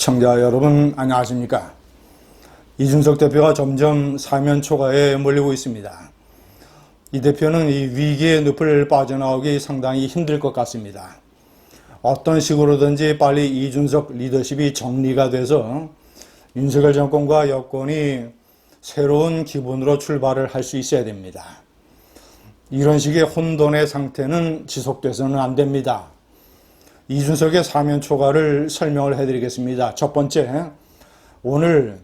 시청자 여러분 안녕하십니까? 이준석 대표가 점점 사면 초과에 몰리고 있습니다. 이 대표는 이 위기의 늪을 빠져나오기 상당히 힘들 것 같습니다. 어떤 식으로든지 빨리 이준석 리더십이 정리가 돼서 윤석열 정권과 여권이 새로운 기분으로 출발을 할 수 있어야 됩니다. 이런 식의 혼돈의 상태는 지속돼서는 안 됩니다. 이준석의 사면 초과를 설명을 해드리겠습니다. 첫 번째, 오늘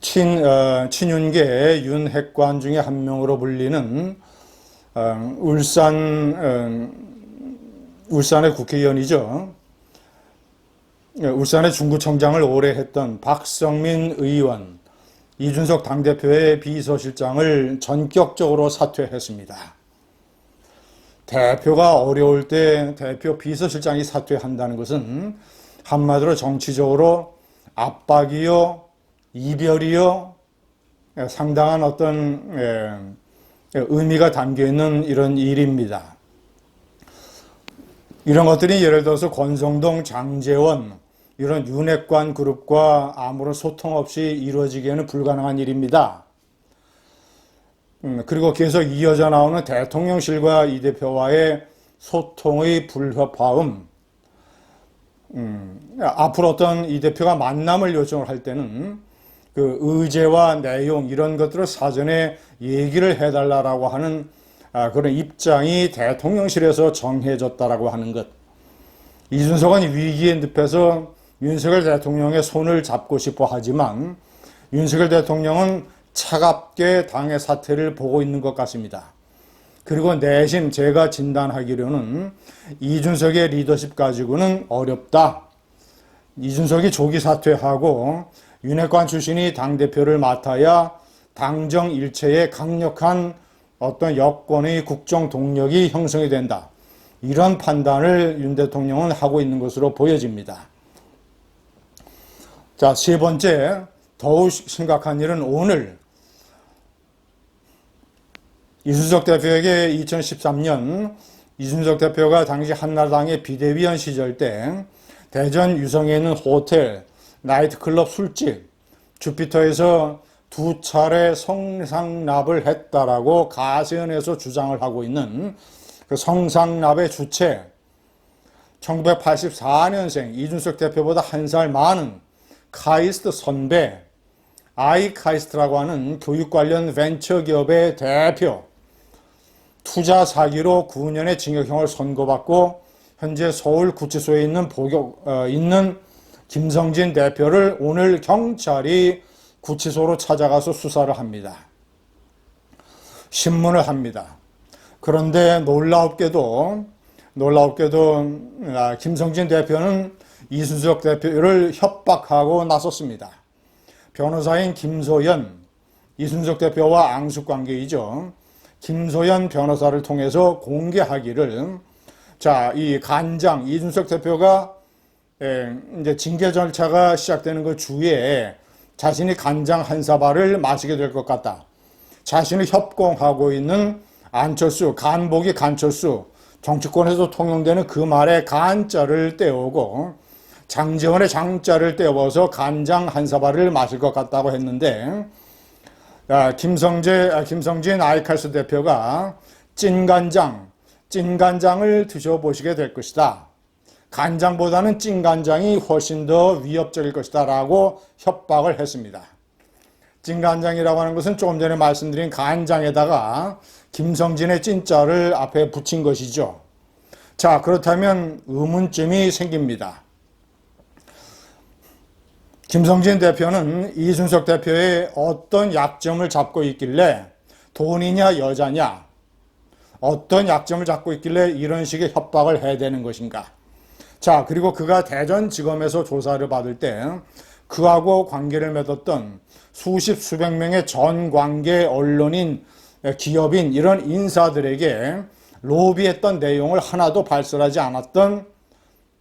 친윤계 윤핵관 중에 한 명으로 불리는 울산의 국회의원이죠. 울산의 중구청장을 오래 했던 박성민 의원, 이준석 당대표의 비서실장을 전격적으로 사퇴했습니다. 대표가 어려울 때 대표 비서실장이 사퇴한다는 것은 한마디로 정치적으로 압박이요, 이별이요, 상당한 어떤 의미가 담겨있는 이런 일입니다. 이런 것들이 예를 들어서 권성동, 장제원 이런 윤핵관 그룹과 아무런 소통 없이 이루어지기에는 불가능한 일입니다. 그리고 계속 이어져 나오는 대통령실과 이 대표와의 소통의 불협화음, 앞으로 어떤 이 대표가 만남을 요청을 할 때는 그 의제와 내용 이런 것들을 사전에 얘기를 해달라고 하는 그런 입장이 대통령실에서 정해졌다라고 하는 것. 이준석은 위기의 늪에서 윤석열 대통령의 손을 잡고 싶어 하지만 윤석열 대통령은 차갑게 당의 사태를 보고 있는 것 같습니다. 그리고 내심 제가 진단하기로는 이준석의 리더십 가지고는 어렵다. 이준석이 조기 사퇴하고 윤핵관 출신이 당대표를 맡아야 당정 일체의 강력한 어떤 여권의 국정 동력이 형성이 된다. 이런 판단을 윤 대통령은 하고 있는 것으로 보여집니다. 자, 세 번째, 더욱 심각한 일은 오늘 이준석 대표에게 2013년 이준석 대표가 당시 한나라당의 비대위원 시절 때 대전 유성에 있는 호텔, 나이트클럽 술집, 주피터에서 2차례 성상납을 했다라고 가세연에서 주장을 하고 있는 그 성상납의 주체, 1984년생 이준석 대표보다 한 살 많은 카이스트 선배, 아이카이스트라고 하는 교육 관련 벤처 기업의 대표, 투자 사기로 9년의 징역형을 선고받고 현재 서울 구치소에 있는 김성진 대표를 오늘 경찰이 구치소로 찾아가서 수사를 합니다. 신문을 합니다. 그런데 놀랍게도 김성진 대표는 이준석 대표를 협박하고 나섰습니다. 변호사인 김소연, 이준석 대표와 앙숙관계이죠. 김소연 변호사를 통해서 공개하기를, 자, 이 간장, 이준석 대표가 이제 징계 절차가 시작되는 그 주에 자신이 간장 한 사발을 마시게 될 것 같다. 자신을 협공하고 있는 안철수, 간보기 간철수, 정치권에서 통용되는 그 말에 간자를 떼오고 장제원의 장자를 떼어서 간장 한 사발을 마실 것 같다고 했는데, 김성진 아이칼스 대표가 찐간장을 드셔보시게 될 것이다. 간장보다는 찐간장이 훨씬 더 위협적일 것이다 라고 협박을 했습니다. 찐간장이라고 하는 것은 조금 전에 말씀드린 간장에다가 김성진의 찐자를 앞에 붙인 것이죠. 자, 그렇다면 의문점이 생깁니다. 김성진 대표는 이준석 대표의 어떤 약점을 잡고 있길래, 돈이냐 여자냐, 어떤 약점을 잡고 있길래 이런 식의 협박을 해야 되는 것인가. 자, 그리고 그가 대전지검에서 조사를 받을 때 그하고 관계를 맺었던 수백 명의 전관계 언론인, 기업인 이런 인사들에게 로비했던 내용을 하나도 발설하지 않았던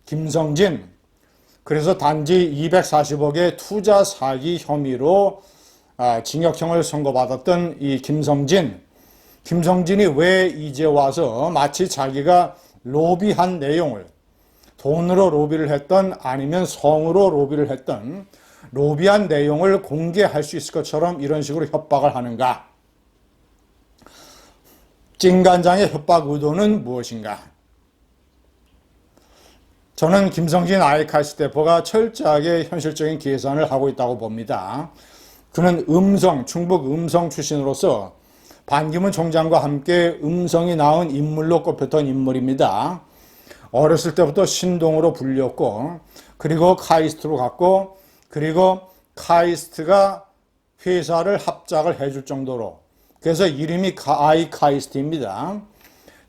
김성진, 그래서 단지 240억의 투자 사기 혐의로 징역형을 선고받았던 이 김성진이 왜 이제 와서 마치 자기가 로비한 내용을, 돈으로 로비를 했던 아니면 성으로 로비를 했던 로비한 내용을 공개할 수 있을 것처럼 이런 식으로 협박을 하는가? 찐간장의 협박 의도는 무엇인가? 저는 김성진 아이카이스트 대표가 철저하게 현실적인 계산을 하고 있다고 봅니다. 그는 충북 음성 출신으로서 반기문 총장과 함께 음성이 낳은 인물로 꼽혔던 인물입니다. 어렸을 때부터 신동으로 불렸고, 그리고 카이스트로 갔고, 그리고 카이스트가 회사를 합작을 해줄 정도로, 그래서 이름이 아이카이스트입니다.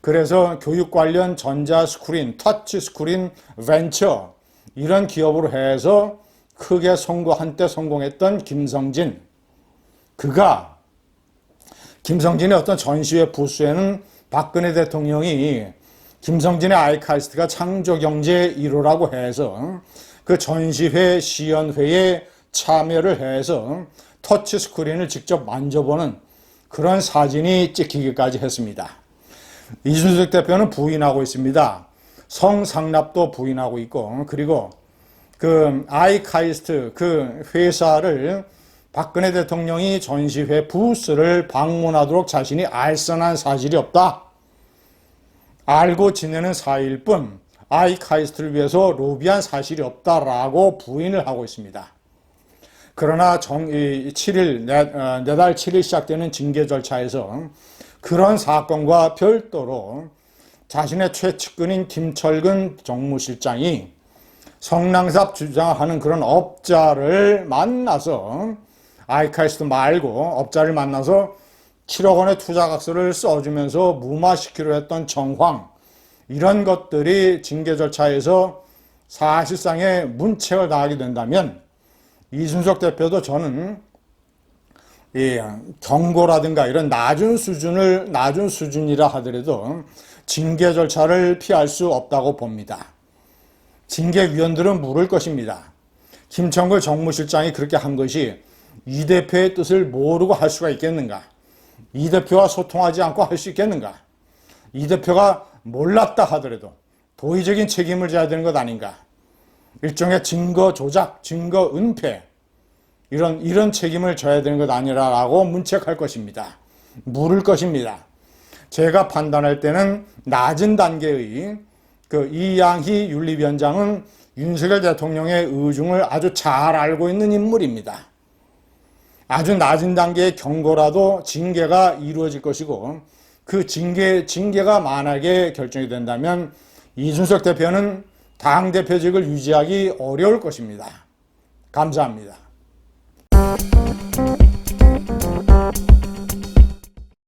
그래서 교육 관련 전자스쿨인, 터치스쿨인, 벤처 이런 기업으로 해서 크게 한때 성공했던 김성진. 그가 김성진의 어떤 전시회 부스에는 박근혜 대통령이 김성진의 아이카이스트가 창조경제 1호라고 해서 그 전시회 시연회에 참여를 해서 터치스크린을 직접 만져보는 그런 사진이 찍히기까지 했습니다. 이준석 대표는 부인하고 있습니다. 성상납도 부인하고 있고, 그리고 그 아이카이스트 그 회사를 박근혜 대통령이 전시회 부스를 방문하도록 자신이 알선한 사실이 없다. 알고 지내는 사이일 뿐 아이카이스트를 위해서 로비한 사실이 없다라고 부인을 하고 있습니다. 그러나 내달 7일 시작되는 징계 절차에서 그런 사건과 별도로 자신의 최측근인 김철근 정무실장이 성남삽 주장하는 그런 업자를 만나서 아이카이스트 말고 업자를 만나서 7억 원의 투자각서를 써주면서 무마시키려 했던 정황, 이런 것들이 징계 절차에서 사실상의 문책을 당하게 된다면 이준석 대표도 저는 경고라든가 이런 낮은 수준이라 하더라도 징계 절차를 피할 수 없다고 봅니다. 징계위원들은 물을 것입니다. 김천걸 정무실장이 그렇게 한 것이 이 대표의 뜻을 모르고 할 수가 있겠는가? 이 대표와 소통하지 않고 할 수 있겠는가? 이 대표가 몰랐다 하더라도 도의적인 책임을 져야 되는 것 아닌가? 일종의 증거 조작, 증거 은폐, 이런 책임을 져야 되는 것 아니라라고 문책할 것입니다. 물을 것입니다. 제가 판단할 때는 낮은 단계의 그 이양희 윤리위원장은 윤석열 대통령의 의중을 아주 잘 알고 있는 인물입니다. 아주 낮은 단계의 경고라도 징계가 이루어질 것이고, 그 징계가 만약에 결정이 된다면 이준석 대표는 당대표직을 유지하기 어려울 것입니다. 감사합니다.